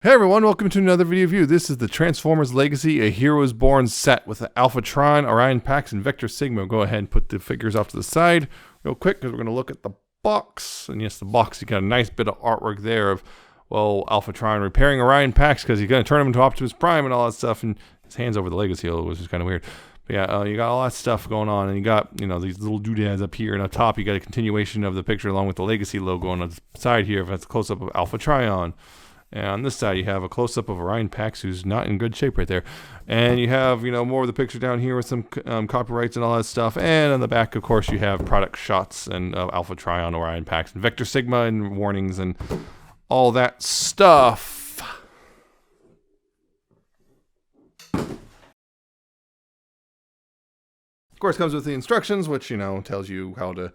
Hey everyone, welcome to another video review. This is the Transformers Legacy, A Hero is Born set with the Alpha Trion, Orion Pax, and Vector Sigma. We'll go ahead and put the figures off to the side real quick because we're going to look at the box. And yes, the box, you got a nice bit of artwork there of, well, Alpha Trion repairing Orion Pax because he's going to turn him into Optimus Prime and all that stuff. And his hand's over the Legacy, which is kind of weird. But yeah, you got all that stuff going on. And you got, these little doodads up here. And up top, you got a continuation of the picture along with the Legacy logo on the side here. That's a close-up of Alpha Trion. And on this side, you have a close-up of Orion Pax, who's not in good shape right there. And you have, more of the picture down here with some copyrights and all that stuff. And on the back, of course, you have product shots and Alpha Trion, Orion Pax, and Vector Sigma, and warnings and all that stuff. Of course, comes with the instructions, which, tells you how to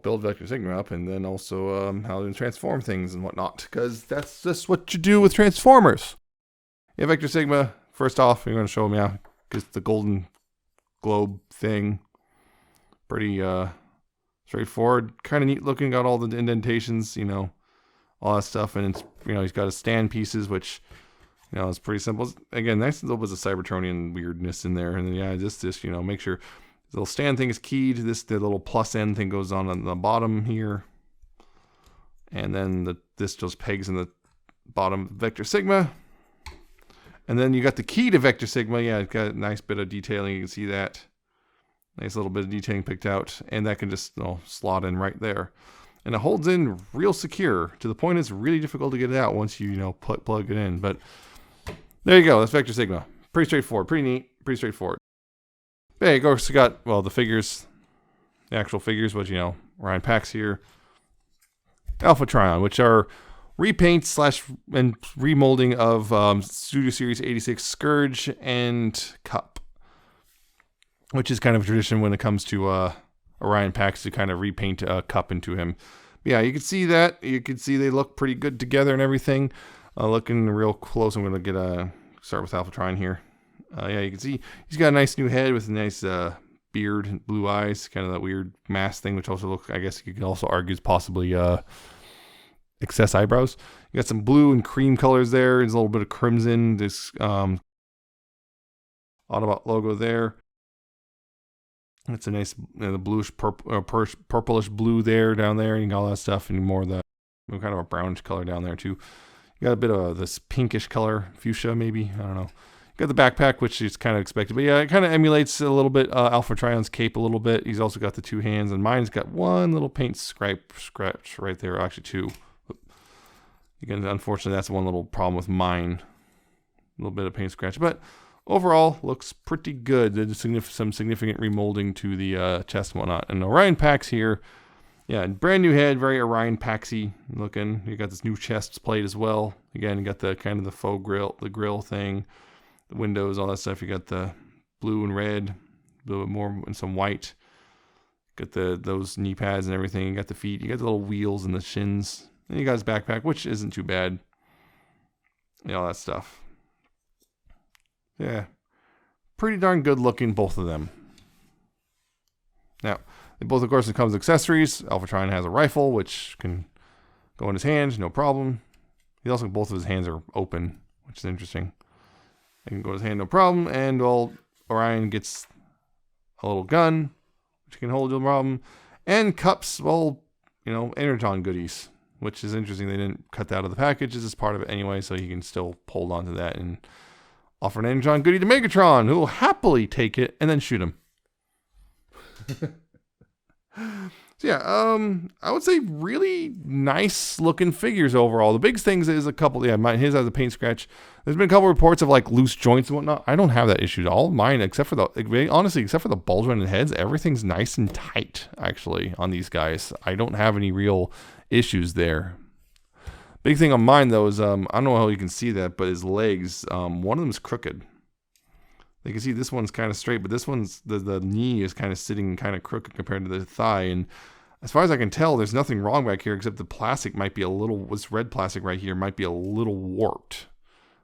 build Vector Sigma up, and then also how to transform things and whatnot, because that's just what you do with Transformers. Yeah, Vector Sigma, first off, you're going to show them, because the golden globe thing, pretty straightforward, kind of neat looking, got all the indentations, all that stuff, and it's, he's got his stand pieces, which, it's pretty simple. Again, nice little bit of Cybertronian weirdness in there, and then, just make sure the little stand thing is keyed. The little plus end thing goes on the bottom here. And then this just pegs in the bottom Vector Sigma. And then you got the key to Vector Sigma. Yeah, it's got a nice bit of detailing. You can see that. Nice little bit of detailing picked out. And that can just slot in right there. And it holds in real secure to the point it's really difficult to get it out once you, plug it in. But there you go. That's Vector Sigma. Pretty straightforward. Pretty neat. Pretty straightforward. But yeah, of course, you got, the figures, the actual figures, which, Orion Pax here. Alpha Trion, which are repaints and remolding of Studio Series 86 Scourge and Cup, which is kind of a tradition when it comes to Orion Pax to kind of repaint Cup into him. But yeah, you can see that. You can see they look pretty good together and everything. Looking real close, I'm going to start with Alpha Trion here. Yeah, you can see he's got a nice new head with a nice beard and blue eyes, kind of that weird mask thing, which also looks, I guess you could also argue is possibly excess eyebrows. You got some blue and cream colors there. There's a little bit of crimson. This Autobot logo there. It's a nice the bluish purplish blue there down there, and you got all that stuff, and more of the kind of a brownish color down there too. You got a bit of this pinkish color, fuchsia maybe, I don't know. Got the backpack, which is kind of expected. But yeah, it kind of emulates a little bit Alpha Trion's cape a little bit. He's also got the two hands, and mine's got one little paint scratch right there. Actually, two. Again, unfortunately, that's one little problem with mine. A little bit of paint scratch. But overall, looks pretty good. There's some significant remolding to the chest and whatnot. And Orion Pax here. Yeah, brand new head, very Orion Paxy looking. You got this new chest plate as well. Again, you got the kind of the faux grill, the grill thing. The windows, all that stuff. You got the blue and red, a little bit more, and some white. Got those knee pads and everything. You got the feet. You got the little wheels and the shins. And you got his backpack, which isn't too bad. All that stuff. Yeah, pretty darn good looking, both of them. Now, they both, of course, it comes with accessories. Alpha Trion has a rifle, which can go in his hand, no problem. He also, both of his hands are open, which is interesting. It can go in his hand, no problem. And, Orion gets a little gun, which can hold no problem. And cups, Energon goodies, which is interesting. They didn't cut that out of the package. This is part of it anyway, so you can still hold on to that and offer an Energon goodie to Megatron, who will happily take it and then shoot him. So yeah, I would say really nice looking figures overall. The biggest things is a couple. Yeah, his has a paint scratch. There's been a couple reports of loose joints and whatnot. I don't have that issue at all. Mine, except for the bulge rented heads, everything's nice and tight actually on these guys. I don't have any real issues there. Big thing on mine though is I don't know how you can see that, but his legs, one of them is crooked. You can see this one's kind of straight, but this one's, the knee is kind of sitting kind of crooked compared to the thigh. And as far as I can tell, there's nothing wrong back here except the plastic might be this red plastic right here might be a little warped.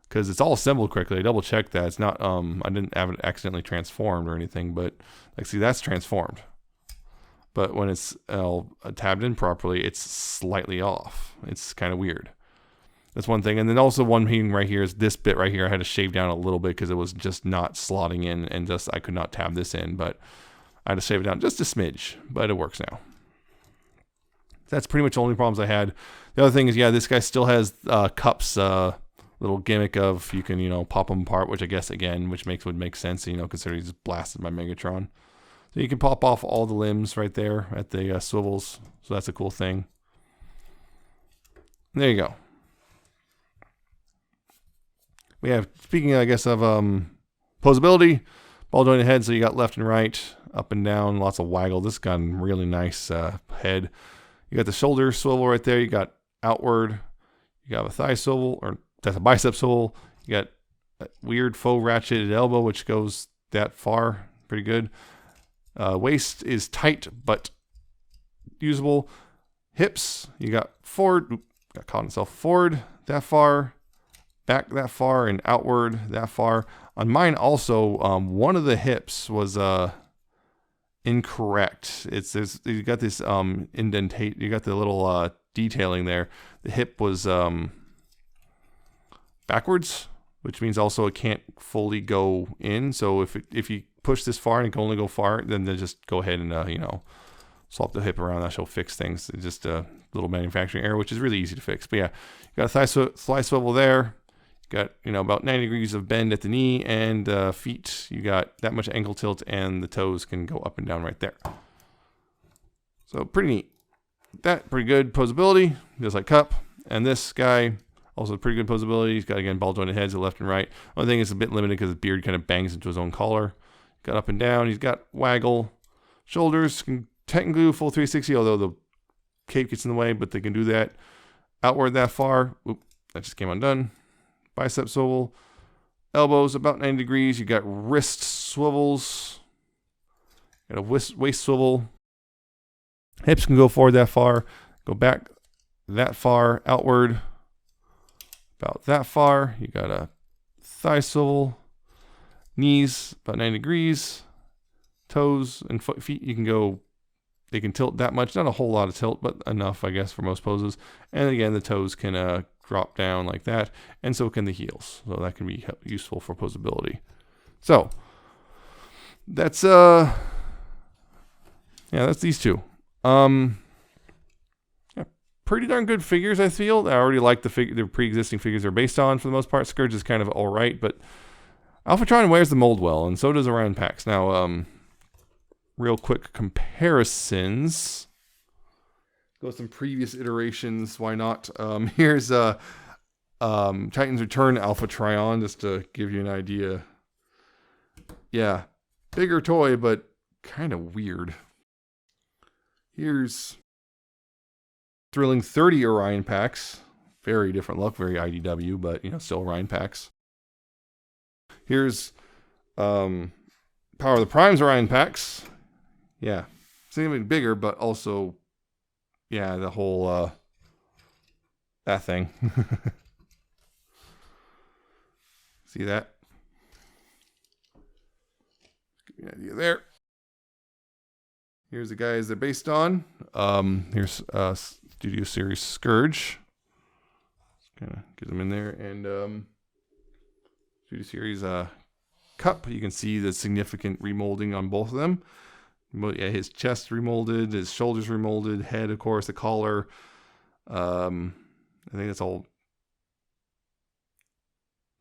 Because it's all assembled correctly. I double checked that. It's not, I didn't have it accidentally transformed or anything, but see, that's transformed. But when it's tabbed in properly, it's slightly off. It's kind of weird. That's one thing. And then also one thing right here is this bit right here. I had to shave down a little bit because it was just not slotting in, and just I could not tab this in, but I had to shave it down just a smidge, but it works now. That's pretty much the only problems I had. The other thing is, yeah, this guy still has cups, little gimmick of you can, you know, pop them apart, which I guess, again, which would make sense, you know, considering he's blasted by Megatron. So you can pop off all the limbs right there at the swivels. So that's a cool thing. There you go. We have, speaking, I guess, of posability, ball jointed head, so you got left and right, up and down, lots of waggle. This got a really nice head. You got the shoulder swivel right there. You got outward. You got a thigh swivel, or that's a bicep swivel. You got a weird faux ratcheted elbow, which goes that far. Pretty good. Waist is tight, but usable. Hips, you got forward. Got caught itself forward that far. Back that far, and outward that far. On mine also, one of the hips was incorrect. You got this indentate. You got the little detailing there. The hip was backwards, which means also it can't fully go in. So if you push this far and it can only go far, then just go ahead and you know, swap the hip around. That shall fix things. It's just a little manufacturing error, which is really easy to fix. But yeah, you got a thigh swivel there. Got, you know, about 90 degrees of bend at the knee, and feet, you got that much ankle tilt, and the toes can go up and down right there. So pretty neat. That pretty good posability, just like Cup. And this guy also pretty good posability. He's got, again, ball jointed heads, left and right. Only thing is a bit limited because his beard kind of bangs into his own collar. Got up and down. He's got waggle. Shoulders can technically do full 360, although the cape gets in the way, but they can do that. Outward that far. Oop, that just came undone. Bicep swivel. Elbows about 90 degrees. You got wrist swivels. Got a waist swivel. Hips can go forward that far. Go back that far. Outward about that far. You got a thigh swivel. Knees about 90 degrees. Toes and feet, you can go, they can tilt that much. Not a whole lot of tilt, but enough, I guess, for most poses. And again, the toes can drop down like that, and so can the heels. So that can be useful for posability. So that's yeah, that's these two. Yeah, pretty darn good figures, I feel. I already like the pre-existing figures they're based on for the most part. Scourge is kind of all right, but Alphatron wears the mold well, and so does Orion Pax. Now, real quick comparisons. Go with some previous iterations. Why not? Here's Titan's Return Alpha Trion, just to give you an idea. Yeah, bigger toy, but kind of weird. Here's Thrilling 30 Orion Pax. Very different look, very IDW, but, you know, still Orion Pax. Here's Power of the Primes Orion Pax. Yeah, it's even bigger, but also, yeah, the whole that thing. See that? Give you an idea there. Here's the guys they're based on. Here's Studio Series Scourge. Kind of get them in there, and Studio Series Cup. You can see the significant remolding on both of them. Yeah, his chest remolded, his shoulders remolded, head, of course, the collar. I think that's all.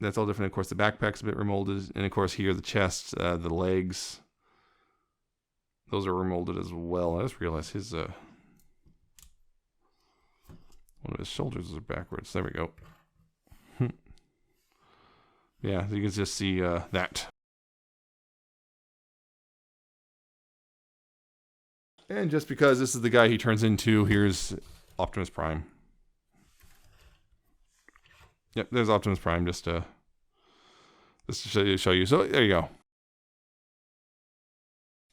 That's all different. Of course, the backpack's a bit remolded, and of course here the chest, the legs. Those are remolded as well. I just realized his one of his shoulders are backwards. There we go. Yeah, you can just see that. And just because this is the guy he turns into, here's Optimus Prime. Yep, there's Optimus Prime, just to show you. So there you go.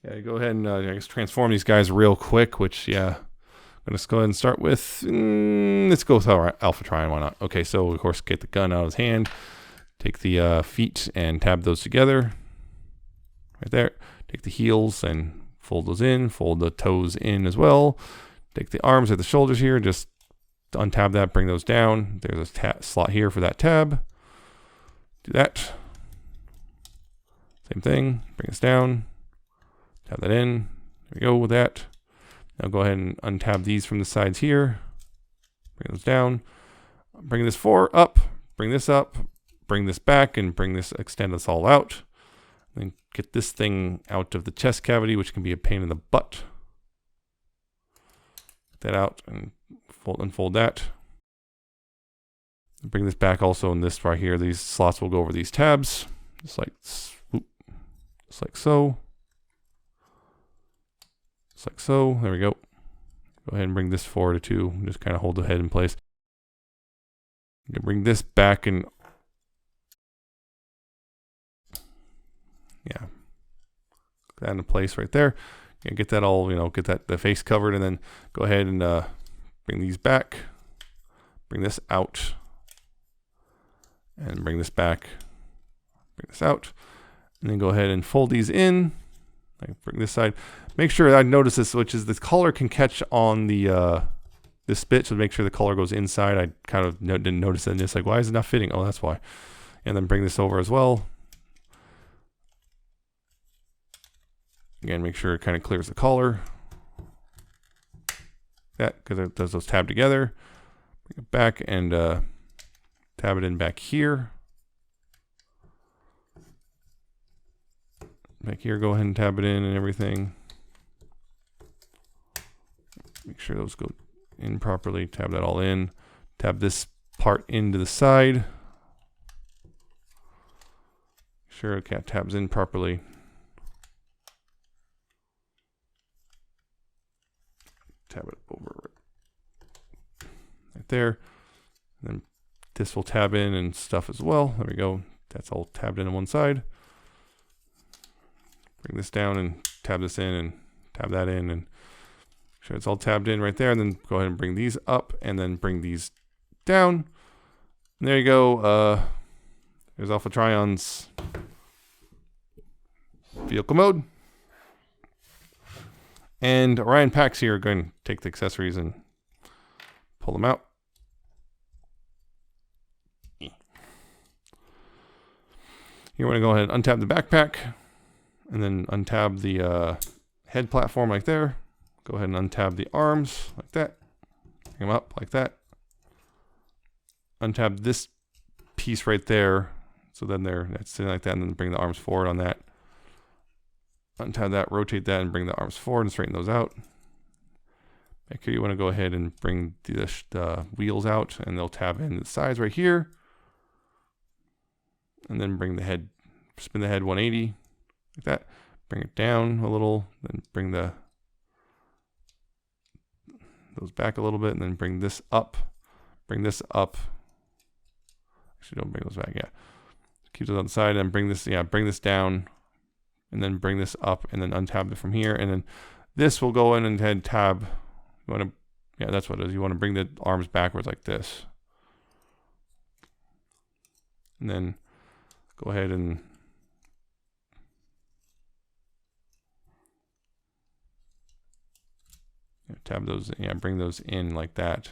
Yeah, go ahead and I guess transform these guys real quick, which, yeah, I'm going to go ahead and start with, let's go with Alpha Trion, why not? Okay, so of course get the gun out of his hand, take the feet and tab those together, right there. Take the heels and fold those in, fold the toes in as well. Take the arms or the shoulders here, just to untab that, bring those down. There's a slot here for that tab. Do that. Same thing, bring this down, tab that in. There we go with that. Now go ahead and untab these from the sides here. Bring those down. Bring this up, bring this up, bring this back, and bring this, extend this all out. Then get this thing out of the chest cavity, which can be a pain in the butt. Get that out and unfold that. Bring this back also in this right here. These slots will go over these tabs, just like so. Just like so. There we go. Go ahead and bring this forward to 2. Just kind of hold the head in place. You can bring this back and yeah, put that into place right there. You can get that all, get the face covered, and then go ahead and bring these back. Bring this out. And bring this back. Bring this out. And then go ahead and fold these in. Bring this side. Make sure, I notice this, which is the color can catch on the this bit, so make sure the color goes inside. I kind of didn't notice that, and it's like, why is it not fitting? Oh, that's why. And then bring this over as well. Again, make sure it kind of clears the collar. That, because it does those tab together. Bring it back and tab it in back here. Back here, go ahead and tab it in and everything. Make sure those go in properly. Tab that all in. Tab this part into the side. Make sure it tabs in properly. Tab it over right there. And then this will tab in and stuff as well. There we go. That's all tabbed in on one side. Bring this down and tab this in and tab that in, and make sure it's all tabbed in right there. And then go ahead and bring these up and then bring these down. And there you go. There's Alpha Trion's vehicle mode. And Orion Pax here are going to take the accessories and pull them out. You want to go ahead and untap the backpack. And then untab the head platform like there. Go ahead and untab the arms like that. Bring them up like that. Untab this piece right there. So then that's sitting like that, and then bring the arms forward on that. Untab that, rotate that, and bring the arms forward and straighten those out. Back here, you want to go ahead and bring the wheels out, and they'll tab in the sides right here. And then bring the head, spin the head 180. Like that. Bring it down a little, then bring those back a little bit, and then bring this up. Bring this up. Actually, don't bring those back. Yeah, keep those on the side, and bring this. Yeah, bring this down, and then bring this up, and then untab it from here, and then this will go in and head tab. You want to, yeah, that's what it is. You want to bring the arms backwards like this, and then go ahead and tab those, yeah, bring those in like that.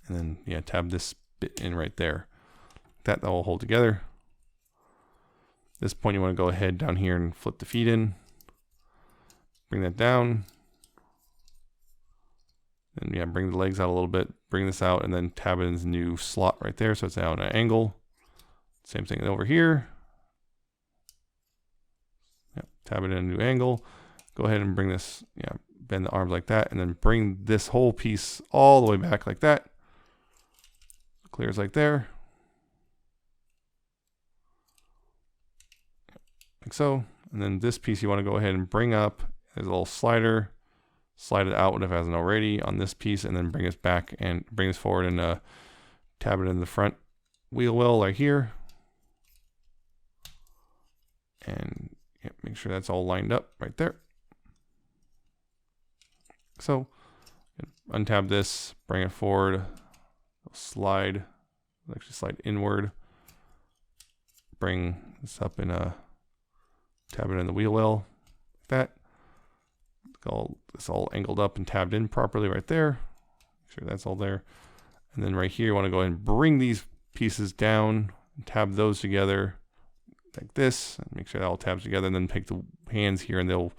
And then, yeah, tab this bit in right there. That will hold together. At this point, you want to go ahead down here and flip the feet in. Bring that down. And yeah, bring the legs out a little bit. Bring this out and then tab it in this new slot right there. So it's out at an angle. Same thing over here. Tab it in a new angle. Go ahead and bring this, yeah, bend the arms like that, and then bring this whole piece all the way back like that. Clears like there. Like so. And then this piece you want to go ahead and bring up. There's a little slider. Slide it out if it hasn't already on this piece, and then bring this back and bring this forward and tab it in the front wheel well right here. And yeah, make sure that's all lined up right there. So untab this, bring it forward, slide, actually slide inward, bring this up in a, tab it in the wheel well, like that. It's all angled up and tabbed in properly right there. Make sure that's all there. And then right here, you want to go ahead and bring these pieces down and tab those together like this. And make sure that all tabs together, and then take the hands here and they'll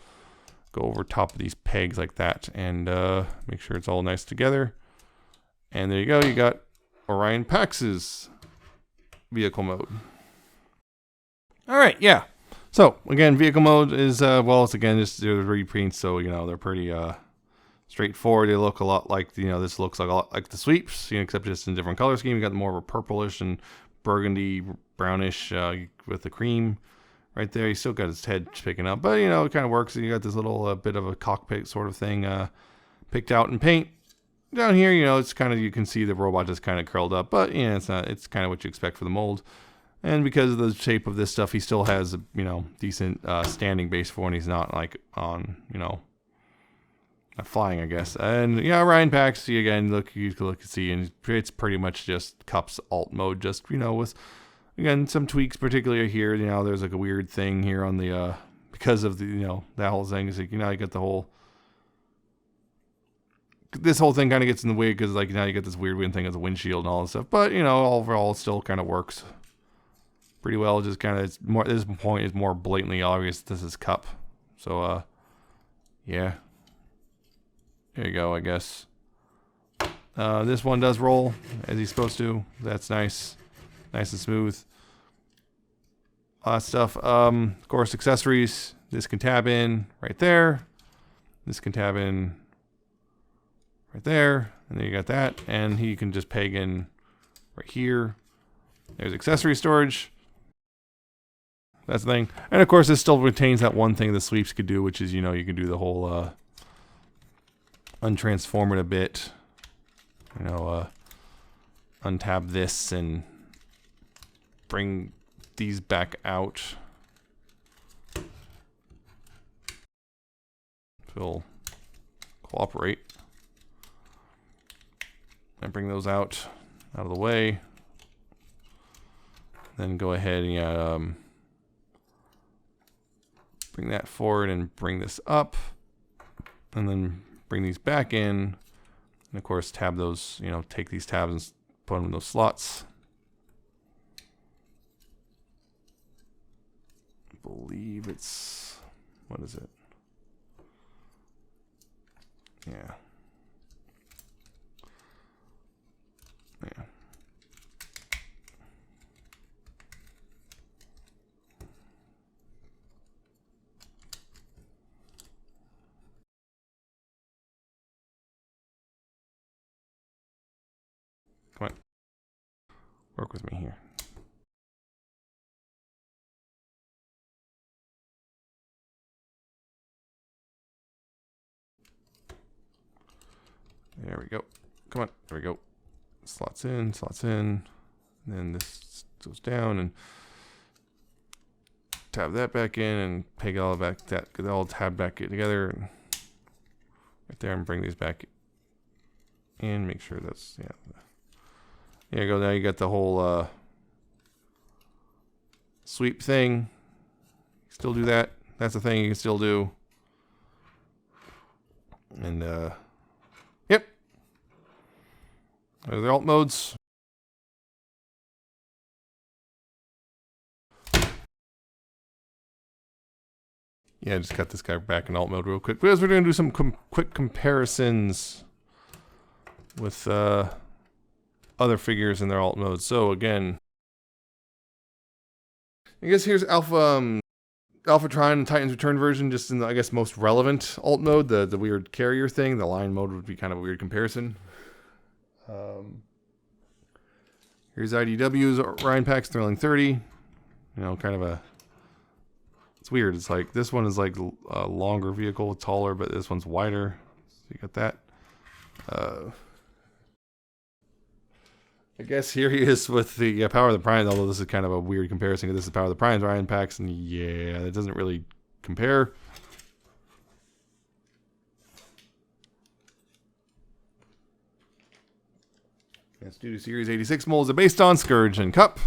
go over top of these pegs like that. And make sure it's all nice together. And there you go. You got Orion Pax's vehicle mode. All right, yeah. So again, vehicle mode is well, it's again just they're reprints, so you know they're pretty straightforward. They look a lot like this looks like a lot like the sweeps, except just in different color scheme. You got more of a purplish and burgundy brownish with the cream right there. He's still got his head picking up, but it kind of works. You got this little bit of a cockpit sort of thing picked out in paint. Down here, it's kind of, you can see the robot just kind of curled up, but it's not. It's kind of what you expect for the mold. And because of the shape of this stuff, he still has a decent standing base for when he's not like on not flying, I guess. And yeah, Orion Pax, again, you can look and see, and it's pretty much just Cup's alt mode, just with again some tweaks, particularly here. There's like a weird thing here on the because of the that whole thing is like you got the whole. This whole thing kind of gets in the way because now you get this weird thing as a windshield and all this stuff. But overall, it still kind of works pretty well. Just kind of it's more. This point is more blatantly obvious. This is Cup. So yeah. There you go. I guess this one does roll as he's supposed to. That's nice, nice and smooth. Stuff. Of course, accessories. This can tab in right there. This can tab in right there, and then you got that, and he can just peg in right here. There's accessory storage. That's the thing. And of course, this still retains that one thing the sweeps could do, which is you can do the whole untransform it a bit. Untab this and bring these back out. It'll cooperate. And bring those out of the way. Then go ahead and bring that forward and bring this up. And then bring these back in. And of course tab those, take these tabs and put them in those slots. I believe it's, what is it? Yeah. Yeah. Come on. Work with me here. There we go. Come on. There we go. Slots in, and then this goes down and tab that back in and peg all back that all tab back together and right there and bring these back in. Make sure that's there you go. Now you got the whole sweep thing. Still do that. That's the thing you can still do. And yep. There's the alt modes. Yeah, just got this guy back in alt mode real quick. Because we're going to do some quick comparisons with other figures in their alt mode. So again, I guess here's Alpha Trion and Titan's Return version, just in the, I guess, most relevant alt mode, the weird carrier thing. The line mode would be kind of a weird comparison. Here's IDW's Orion Pax Thrilling 30. Kind of a... It's weird. It's like, this one is like a longer vehicle, taller, but this one's wider. So you got that. I guess here he is with the Power of the Primes, although this is kind of a weird comparison because this is Power of the Primes, Orion Pax, and yeah, it doesn't really compare. Let's do Series 86 molds are based on Scourge and Cup.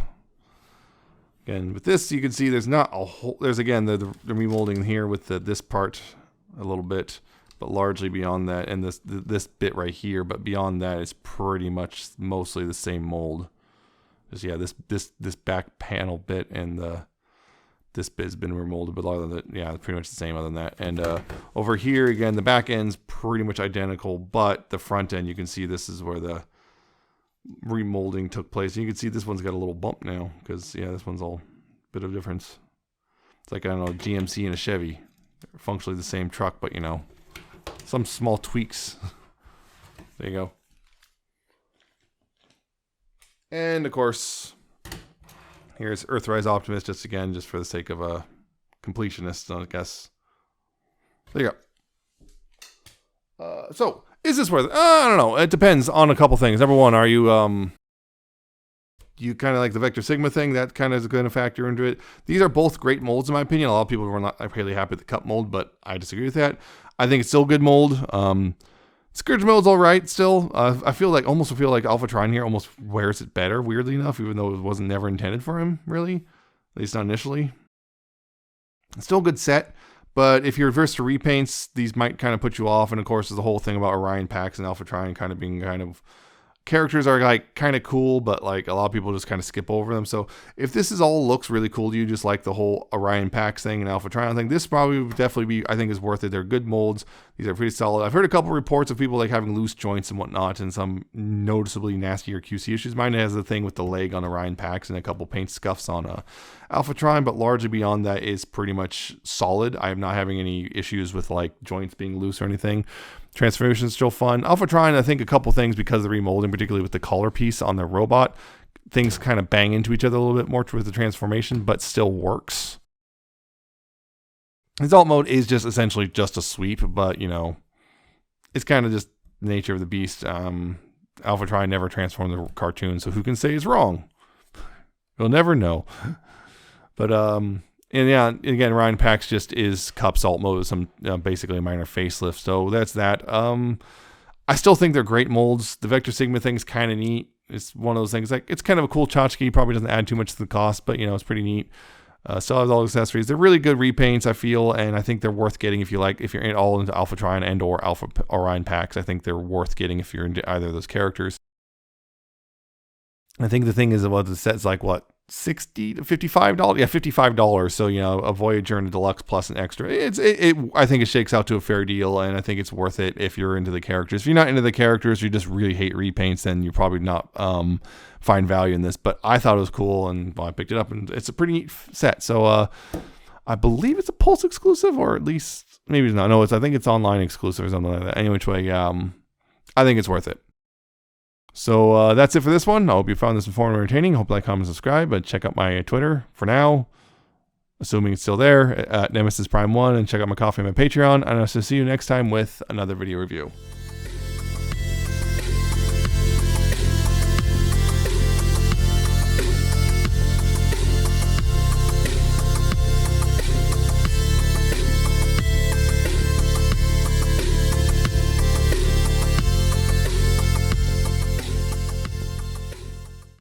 Again, with this, you can see there's not a whole... There's, again, the remolding here with this part a little bit. but largely beyond that, and this bit right here, but beyond that, it's pretty much mostly the same mold. Just yeah, this back panel bit and this bit has been remolded, but other than that, yeah, pretty much the same other than that. And over here again, the back end's pretty much identical, but the front end, you can see this is where the remolding took place. And you can see this one's got a little bump now because yeah, this one's all a bit of difference. It's like, I don't know, GMC and a Chevy. They're functionally the same truck, but you know, some small tweaks. There you go. And of course, here's Earthrise Optimus, just again, just for the sake of a completionist, I guess. There you go. So, is this worth it? I don't know. It depends on a couple things. Number one, are you you kind of like the Vector Sigma thing? That kind of is going to factor into it. These are both great molds, in my opinion. A lot of people were not really happy with the cup mold, but I disagree with that. I think it's still a good mold. Scourge mold's all right still. I feel like Alpha Trion here almost wears it better, weirdly enough, even though it wasn't never intended for him, really. At least not initially. It's still a good set, but if you're averse to repaints, these might kind of put you off. And of course, there's the whole thing about Orion Pax and Alpha Trion kind of being kind of... Characters are like kind of cool, but like a lot of people just kind of skip over them. So if this is all looks really cool to you, just like the whole Orion Pax thing and Alpha Trion thing, this probably would definitely be, I think, is worth it. They're good molds. These are pretty solid. I've heard a couple reports of people like having loose joints and whatnot, and some noticeably nastier QC issues. Mine has the thing with the leg on Orion Pax and a couple paint scuffs on Alpha Trion, but largely beyond that is pretty much solid. I am not having any issues with like joints being loose or anything. Transformation is still fun. Alpha Trion, I think a couple things because of the remolding, particularly with the collar piece on the robot, things kind of bang into each other a little bit more with the transformation, but still works. His alt mode is just essentially just a sweep, but you know, it's kind of just the nature of the beast. Alpha Trion never transformed the cartoon, so who can say it's wrong? You'll never know. But and yeah, again, Orion Pax just is Cup's alt mode with some basically a minor facelift. So that's that. I still think they're great molds. The Vector Sigma thing's kind of neat. It's one of those things like it's kind of a cool tchotchke. Probably doesn't add too much to the cost, but you know, it's pretty neat. Still has all the accessories. They're really good repaints, I feel, and I think they're worth getting if you're all into Alpha Trion and or Alpha Orion Pax. I think they're worth getting if you're into either of those characters. I think the thing is, the set's like what, $60 to $55? Yeah, $55. So, you know, a Voyager and a Deluxe plus an extra. I think it shakes out to a fair deal, and I think it's worth it if you're into the characters. If you're not into the characters, you just really hate repaints, then you probably not find value in this. But I thought it was cool, and well, I picked it up, and it's a pretty neat set. So, I believe it's a Pulse exclusive, or at least maybe it's not. No, I think it's online exclusive or something like that. Anyway, I think it's worth it. So that's it for this one. I hope you found this informative and entertaining. Hope you like, comment, and subscribe. But check out my Twitter for now, assuming it's still there, at Nemesis Prime 1. And check out my coffee and my Patreon. And I'll see you next time with another video review.